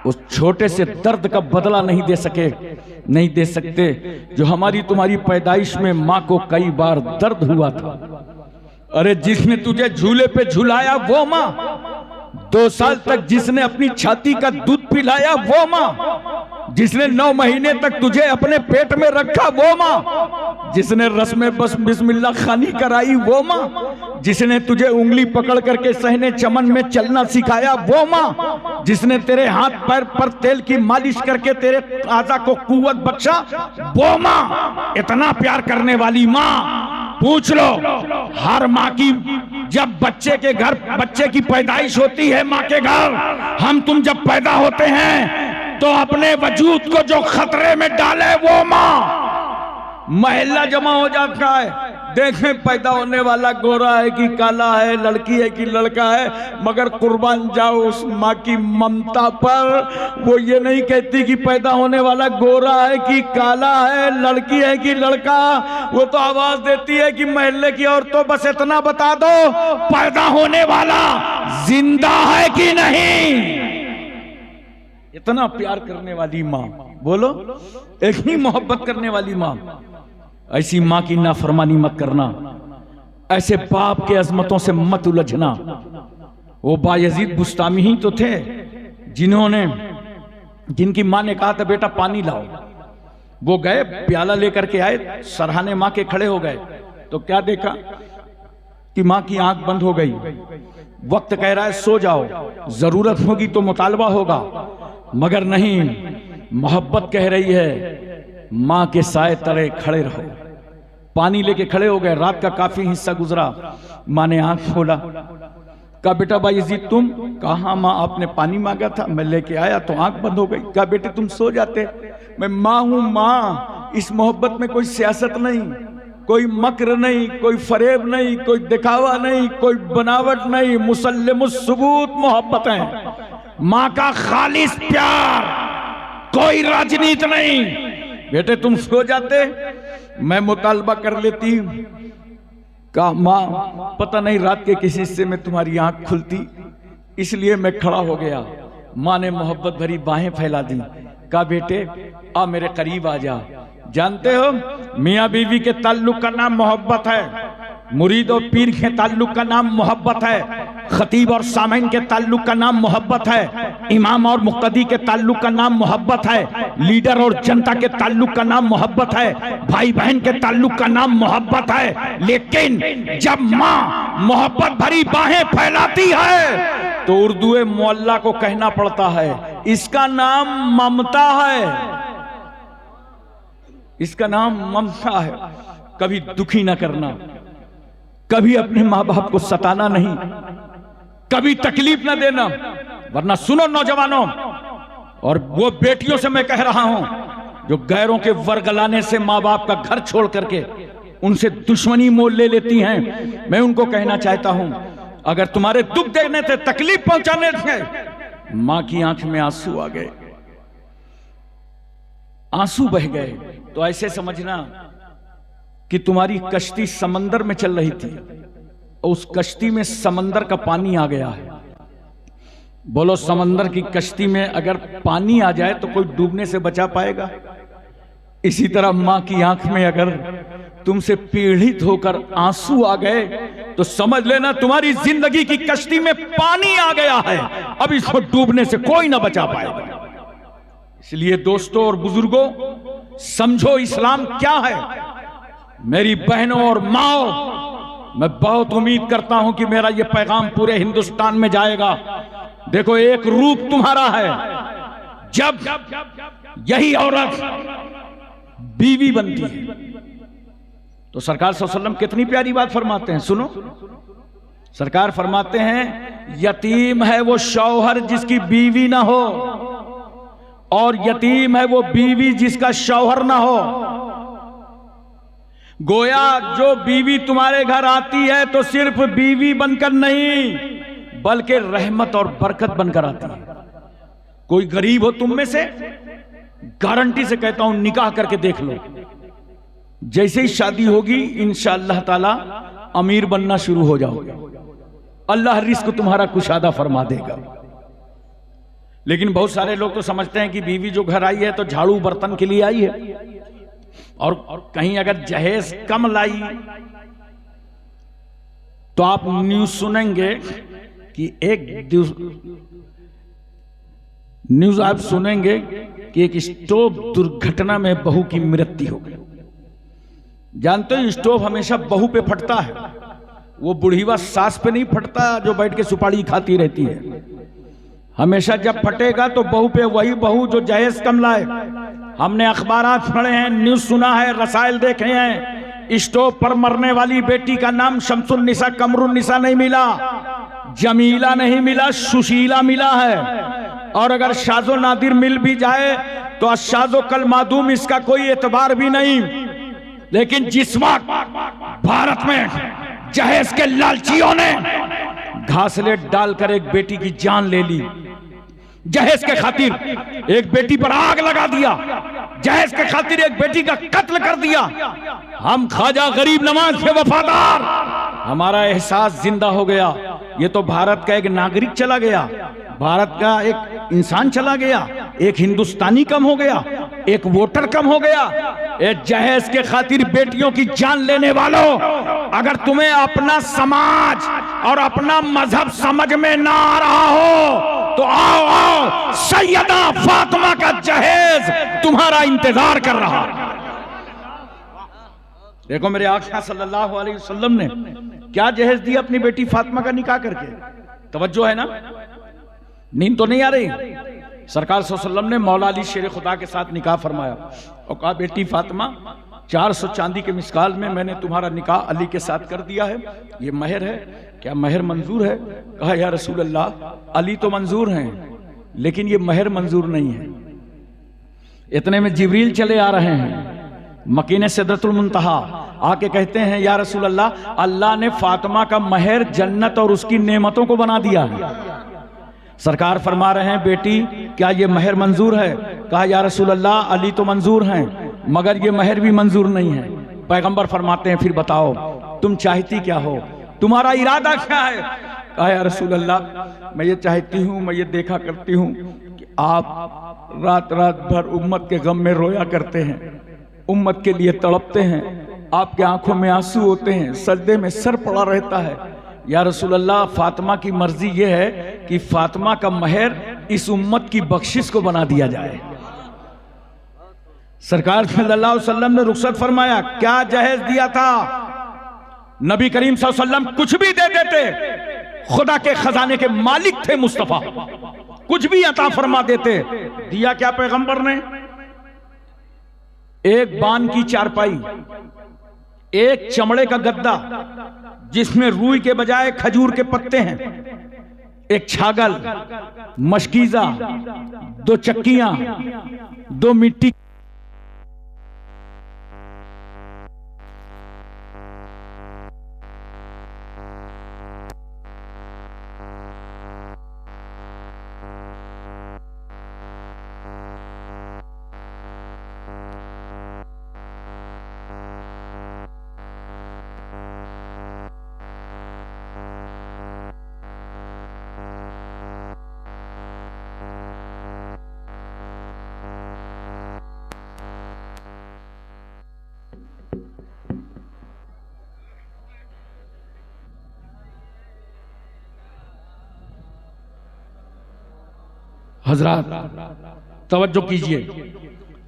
उस छोटे से दर्द का बदला नहीं दे सकते जो हमारी तुम्हारी पैदाइश में माँ को कई बार दर्द हुआ था। अरे जिसने तुझे झूले पे झुलाया वो माँ, 2 साल तक जिसने अपनी छाती का दूध पिलाया वो माँ, जिसने 9 महीने तक तुझे अपने पेट में रखा वो माँ, जिसने रस्म बस बिस्मिल्लाह खानी कराई वो माँ, जिसने तुझे उंगली पकड़ करके सहने चमन में चलना सिखाया वो माँ, जिसने तेरे हाथ पैर पर तेल की मालिश करके तेरे आजा को कुव्वत बख्शा वो माँ। इतना प्यार करने वाली माँ, पूछ लो हर माँ की जब बच्चे के घर बच्चे की पैदाइश होती है, माँ के घर हम तुम जब पैदा होते हैं तो अपने वजूद को जो खतरे में डाले वो माँ। महल्ला जमा हो जाता है, देखें पैदा होने वाला गोरा है कि काला है, लड़की है कि लड़का है, मगर कुर्बान जाओ उस माँ की ममता पर। वो ये नहीं कहती कि पैदा होने वाला गोरा है कि काला है, लड़की है कि लड़का। वो तो आवाज देती है कि महल्ले की औरतों बस इतना बता दो पैदा होने वाला जिंदा है कि नहीं। इतना प्यार करने वाली माँ, बोलो इतनी मोहब्बत करने वाली माँ। ऐसी माँ की नाफरमानी मत करना, ऐसे बाप के अजमतों से मत उलझना। वो बायजीद बुस्तामी ही तो थे जिनकी माँ ने कहा था बेटा पानी लाओ। वो गए, प्याला लेकर के आए, सरहाने माँ के खड़े हो गए तो क्या देखा कि माँ की आंख बंद हो गई। वक्त कह रहा है सो जाओ, जरूरत होगी तो मुतालबा होगा, मगर नहीं, मोहब्बत कह रही है माँ के साए तले खड़े रहो। पानी लेके खड़े हो गए, रात का काफी हिस्सा गुजरा। माँ ने आंख खोला, कहा बेटा बायजीद तुम? कहा माँ आपने पानी मांगा था, मैं लेके आया तो आंख बंद हो गई। कहा बेटे तुम सो जाते। मैं माँ हूं माँ, इस मोहब्बत में कोई सियासत नहीं, कोई मक्र नहीं, कोई फरेब नहीं, कोई दिखावा नहीं, कोई बनावट नहीं, मुसल्लिमुस सुबूत मोहब्बत है। माँ का खालिस प्यार, कोई राजनीति नहीं। बेटे तुम सो जाते, मैं मुतालबा कर लेती। कहा माँ पता नहीं रात के किस हिस्से में तुम्हारी आंख खुलती, इसलिए मैं खड़ा हो गया। माँ ने मोहब्बत भरी बाहें फैला दी। कहा बेटे आ मेरे करीब आ जा। जानते हो मियाँ बीवी के ताल्लुक का नाम मोहब्बत है, मुरीद और पीर के ताल्लुक का नाम मोहब्बत है, खतीब और सामीन के ताल्लुक का नाम मोहब्बत है, इमाम और मुक्तदी के ताल्लुक का नाम मोहब्बत है, लीडर और जनता के ताल्लुक का नाम मोहब्बत है, भाई बहन के ताल्लुक का नाम मोहब्बत है। लेकिन जब माँ मोहब्बत भरी बाहें फैलाती है तो उर्दू मोहल्ला को कहना पड़ता है इसका नाम ममता है, इसका नाम ममता है। कभी दुखी ना करना, कभी अपने माँ बाप को सताना नहीं, कभी तकलीफ ना देना। वरना सुनो नौजवानों, और वो बेटियों से मैं कह रहा हूं जो गैरों के वर्गलाने से माँ बाप का घर छोड़ करके उनसे दुश्मनी मोल ले लेती हैं, मैं उनको कहना चाहता हूं अगर तुम्हारे दुख देने थे, तकलीफ पहुंचाने थे, माँ की आंख में आंसू आ गए, आंसू बह गए, तो ऐसे समझना कि तुम्हारी कश्ती समंदर में चल रही थी और उस कश्ती में समंदर का पानी आ गया है। बोलो, समंदर की कश्ती में अगर पानी आ जाए तो कोई डूबने से बचा पाएगा? इसी तरह मां की आंख में अगर तुमसे पीड़ित होकर आंसू आ गए तो समझ लेना तुम्हारी जिंदगी की कश्ती में पानी आ गया है, अब इसको डूबने से कोई ना बचा पाएगा। इसलिए दोस्तों और बुजुर्गों, समझो इस्लाम क्या है। मेरी बहनों और माओ, मैं बहुत उम्मीद करता हूं कि मेरा यह पैगाम पूरे हिंदुस्तान में जाएगा। देखो, एक रूप तुम्हारा है, जब यही औरत बीवी बनती है तो सरकार सल्लल्लाहु अलैहि वसल्लम कितनी प्यारी बात फरमाते हैं, सुनो। सरकार फरमाते हैं, यतीम है वो शौहर जिसकी बीवी ना हो, और यतीम है वो बीवी जिसका शौहर ना हो। गोया जो बीवी तुम्हारे घर आती है तो सिर्फ बीवी बनकर नहीं, बल्कि रहमत और बरकत बनकर आती है। कोई गरीब हो तुम में से, गारंटी से कहता हूं निकाह करके देख लो, जैसे ही शादी होगी इंशाअल्लाह ताला अमीर बनना शुरू हो जाओगे, अल्लाह रिस्क तुम्हारा कुशादा फरमा देगा। लेकिन बहुत सारे लोग तो समझते हैं कि बीवी जो घर आई है तो झाड़ू बर्तन के लिए आई है, और कहीं अगर जहेज कम लाई तो आप न्यूज सुनेंगे कि न्यूज आप सुनेंगे कि एक स्टोव दुर्घटना में बहू की मृत्यु हो गई। जानते हो, स्टोव हमेशा बहू पे फटता है, वो बुढ़ीवा सास पे नहीं फटता जो बैठ के सुपारी खाती रहती है। हमेशा जब फटेगा तो बहू पे, वही बहू जो जहेज कम लाए। हमने अखबारात पढ़े हैं, न्यूज सुना है, रसायल देखे हैं। स्टोव पर मरने वाली बेटी का नाम शमसुन्निसा कमरुन्निसा नहीं मिला, जमीला नहीं मिला, सुशीला मिला है। और अगर शाजो नादिर मिल भी जाए तो अशाजो कल मादूम, इसका कोई एतबार भी नहीं। लेकिन जिस वक्त भारत में जहेज के लालचियों ने घासलेट डालकर एक बेटी की जान ले ली, जहेज के खातिर एक बेटी पर आग लगा दिया, जहेज के खातिर एक बेटी का कत्ल कर दिया, हम ख्वाजा गरीब नवाज के वफादार, हमारा एहसास जिंदा हो गया। ये तो भारत का एक नागरिक चला गया, भारत का एक इंसान चला गया, एक हिंदुस्तानी कम हो गया, एक वोटर कम हो गया। एक जहेज के खातिर बेटियों की जान लेने वालों, अगर तुम्हें अपना समाज और अपना मजहब समझ में ना आ रहा हो तो आओ आओ, सैयदा फातिमा का जहेज तुम्हारा इंतजार कर रहा। देखो मेरे आका सल्लल्लाहु अलैहि वसल्लम ने क्या जहेज दिया अपनी बेटी फातिमा का निकाह करके। तवज्जो है ना, नींद तो नहीं आ रही। सरकार सल्लल्लाहु अलैहि वसल्लम ने मौला अली शेर खुदा के साथ निकाह फरमाया और कहा, बेटी फातिमा 400 चांदी के मिसकाल में मैंने तुम्हारा निकाह अली के साथ कर दिया है, ये महर है, क्या महर मंजूर है? कहा, या रसूल अल्लाह, अली तो मंजूर हैं लेकिन ये महर मंजूर नहीं है। इतने में जिब्रील चले आ रहे हैं, मकीने सिदरतुल मुंतहा, आके कहते हैं, या रसूल अल्लाह, अल्लाह ने फातिमा का महर जन्नत और उसकी नेमतों को बना दिया है। सरकार फरमा रहे हैं, बेटी क्या ये महर मंजूर है? कहा, या रसूल अल्लाह, अली तो मंजूर हैं मगर ये महर भी मंजूर नहीं है। पैगंबर फरमाते हैं, फिर बताओ तुम चाहती क्या हो, तुम्हारा इरादा क्या है? कहा, या रसूल अल्लाह, मैं ये चाहती हूँ, मैं ये देखा करती हूँ कि आप रात रात भर उम्मत के गम में रोया करते हैं, उम्मत के लिए तड़पते हैं, आपके आंखों में आंसू होते हैं, सजदे में सर पड़ा रहता है। या रसूल अल्लाह, फातिमा की मर्जी ये है कि फातिमा का महर इस उम्मत की बख्शिश को बना दिया जाए। सरकार सल्लल्लाहु अलैहि वसल्लम ने रुखसत फरमाया। क्या जहेज दिया था? नबी करीम सल्लल्लाहु अलैहि वसल्लम कुछ भी दे देते, खुदा के खजाने के मालिक थे मुस्तफा, कुछ भी अता फरमा देते। दिया क्या पैगंबर ने? एक बान की चारपाई, एक चमड़े का गद्दा जिसमें रूई के बजाय खजूर के पत्ते हैं, एक छागल, मशकीजा, 2 चक्कियां, 2 मिट्टी हजरात तवज्जो कीजिए,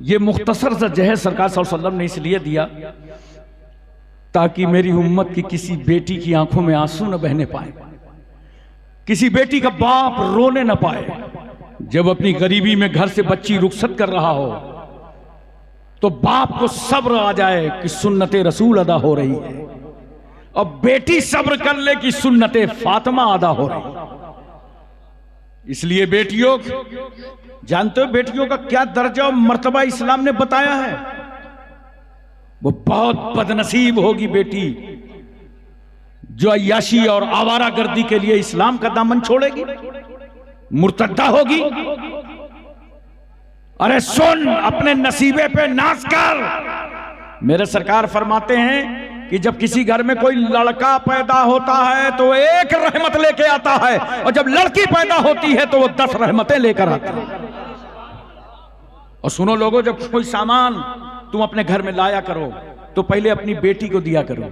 ये मुख्तसर सा जहर सरकार सल्लल्लाहु अलैहि वसल्लम ने इसलिए दिया ताकि मेरी उम्मत की किसी बेटी की आंखों में आंसू न बहने पाए, किसी बेटी का बाप रोने न पाए। जब अपनी गरीबी में घर से बच्ची रुखसत कर रहा हो तो बाप को सब्र आ जाए कि सुन्नते रसूल अदा हो रही है, और बेटी सब्र कर ले कि सुन्नते फातिमा अदा हो रही है। इसलिए बेटियों, जानते हो बेटियों का क्या दर्जा और मर्तबा इस्लाम ने बताया है? वो बहुत बदनसीब होगी बेटी जो अय्याशी और आवारागर्दी के लिए इस्लाम का दामन छोड़ेगी, मुर्तद्दा होगी। अरे सुन, अपने नसीबे पे नाज कर। मेरे सरकार फरमाते हैं कि जब किसी घर में कोई लड़का पैदा होता है तो एक रहमत लेके आता है, और जब लड़की पैदा होती है तो वो 10 रहमतें लेकर आता है। और सुनो लोगों, जब कोई सामान तुम अपने घर में लाया करो तो पहले अपनी बेटी को दिया करो।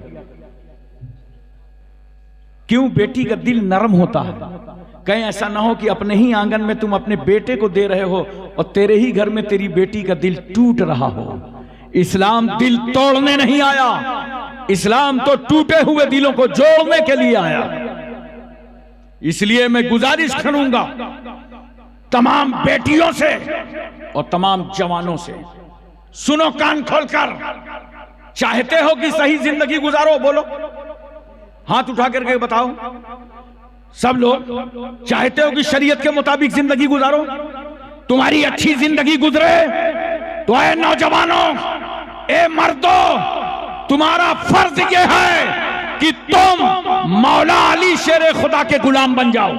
क्यों? बेटी का दिल नरम होता है। कहीं ऐसा ना हो कि अपने ही आंगन में तुम अपने बेटे को दे रहे हो और तेरे ही घर में तेरी बेटी का दिल टूट रहा हो। इस्लाम दिल तोड़ने नहीं आया, इस्लाम तो टूटे हुए दिलों को जोड़ने के लिए आया। इसलिए मैं गुजारिश करूंगा तमाम बेटियों से और तमाम जवानों से, सुनो कान खोलकर, चाहते हो कि सही जिंदगी गुजारो? बोलो, हाथ उठा करके बताओ। सब लोग चाहते हो कि शरीयत के मुताबिक जिंदगी गुजारो, तुम्हारी अच्छी जिंदगी गुजरे? तो ऐ नौजवानों, ए मर्दों, तुम्हारा फर्ज यह है कि तुम मौला अली शेर खुदा के गुलाम बन जाओ।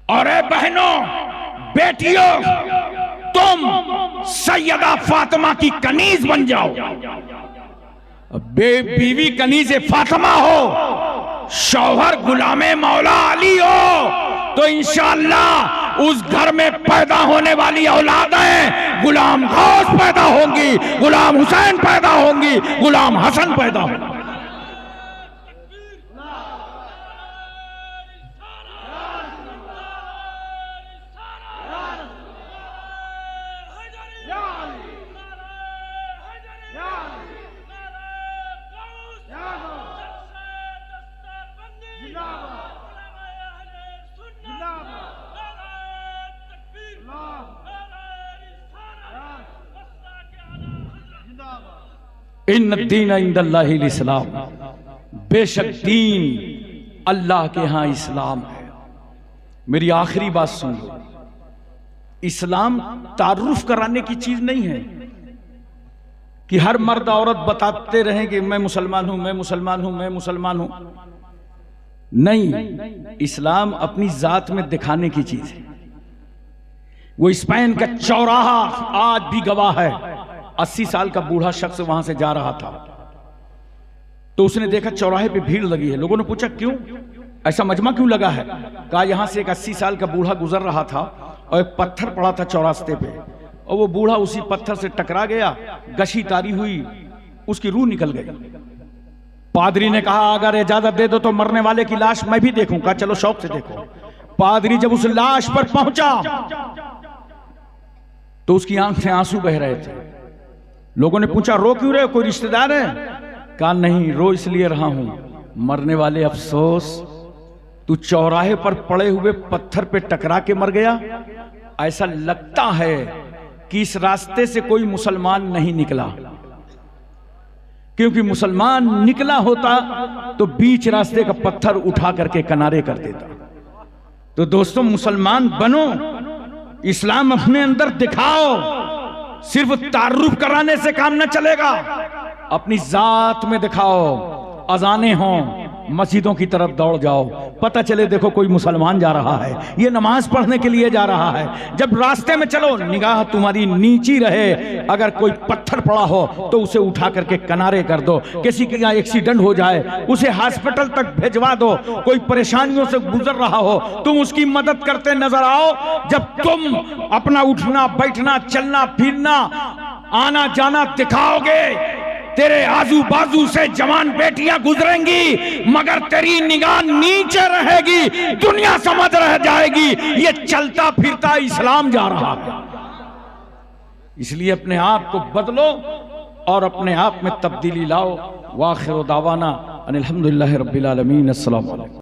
और ए बहनों, बेटियों, तुम सैयदा फातिमा की कनीज बन जाओ। बीवी कनीज फातिमा हो, शौहर गुलामे मौला अली हो, तो इंशाअल्लाह उस घर में पैदा होने वाली औलादें गुलाम गौस पैदा होंगी, गुलाम हुसैन पैदा होंगी, गुलाम हसन पैदा होंगी। इन दीन इंदल्लाहिल इस्लाम, बेशक दीन अल्लाह के यहां इस्लाम है। मेरी आखिरी बात सुन लो, इस्लाम तारुफ कराने की चीज नहीं है कि हर मर्द औरत बताते रहें कि मैं मुसलमान हूं, मैं मुसलमान हूं, मैं मुसलमान हूं। नहीं, इस्लाम अपनी जात में दिखाने की चीज है। वो स्पेन का चौराहा आज भी गवाह है। 80 साल का बूढ़ा शख्स वहां से जा रहा था तो उसने देखा चौराहे पे भीड़ लगी है। लोगों ने पूछा क्यों, ऐसा मजमा क्यों लगा है? कहा यहां से एक 80 साल का बूढ़ा गुजर रहा था और एक पत्थर पड़ा था चौरास्ते पे, और वो बूढ़ा उसी पत्थर से टकरा गया, गशी तारी हुई, उसकी रूह निकल गई। पादरी ने कहा अगर इजाजत दे दो तो मरने वाले की लाश मैं भी देखूं। कहा चलो शौक से देखो। पादरी जब उस लाश पर पहुंचा तो उसकी आंख से आंसू बह रहे थे। लोगों ने पूछा रो क्यों रहे हो, कोई रिश्तेदार है? कहा नहीं, रो इसलिए रहा हूं, मरने वाले अफसोस, तू चौराहे पर पड़े हुए पत्थर पे टकरा के मर गया। ऐसा लगता है कि इस रास्ते से कोई मुसलमान नहीं निकला, क्योंकि मुसलमान निकला होता तो बीच रास्ते का पत्थर उठा करके किनारे कर देता। तो दोस्तों, मुसलमान बनो, इस्लाम अपने अंदर दिखाओ। सिर्फ तारुफ कराने से काम न चलेगा, अपनी जात में दिखाओ। अजाने हों, मस्जिदों की तरफ दौड़ जाओ, पता चले देखो कोई मुसलमान जा रहा है, ये नमाज पढ़ने के लिए जा रहा है। जब रास्ते में चलो निगाह तुम्हारी नीची रहे, अगर कोई पत्थर पड़ा हो तो उसे उठा करके किनारे कर दो। किसी का एक्सीडेंट हो जाए उसे हॉस्पिटल तक भेजवा दो, कोई परेशानियों से गुजर रहा हो तुम उसकी मदद करते नजर आओ। जब तुम अपना उठना बैठना चलना फिरना आना जाना दिखाओगे तेरे आजू बाजू से जवान बेटियां गुजरेंगी, मगर तेरी निगाह नीचे रहेगी, दुनिया समझ रह जाएगी ये चलता फिरता इस्लाम जा रहा है। इसलिए अपने आप को बदलो और अपने आप में तब्दीली लाओ। वाखिर दावाना अनिल हम्दुलिल्लाहि रब्बिल आलमीन। अस्सलामु अलैकुम।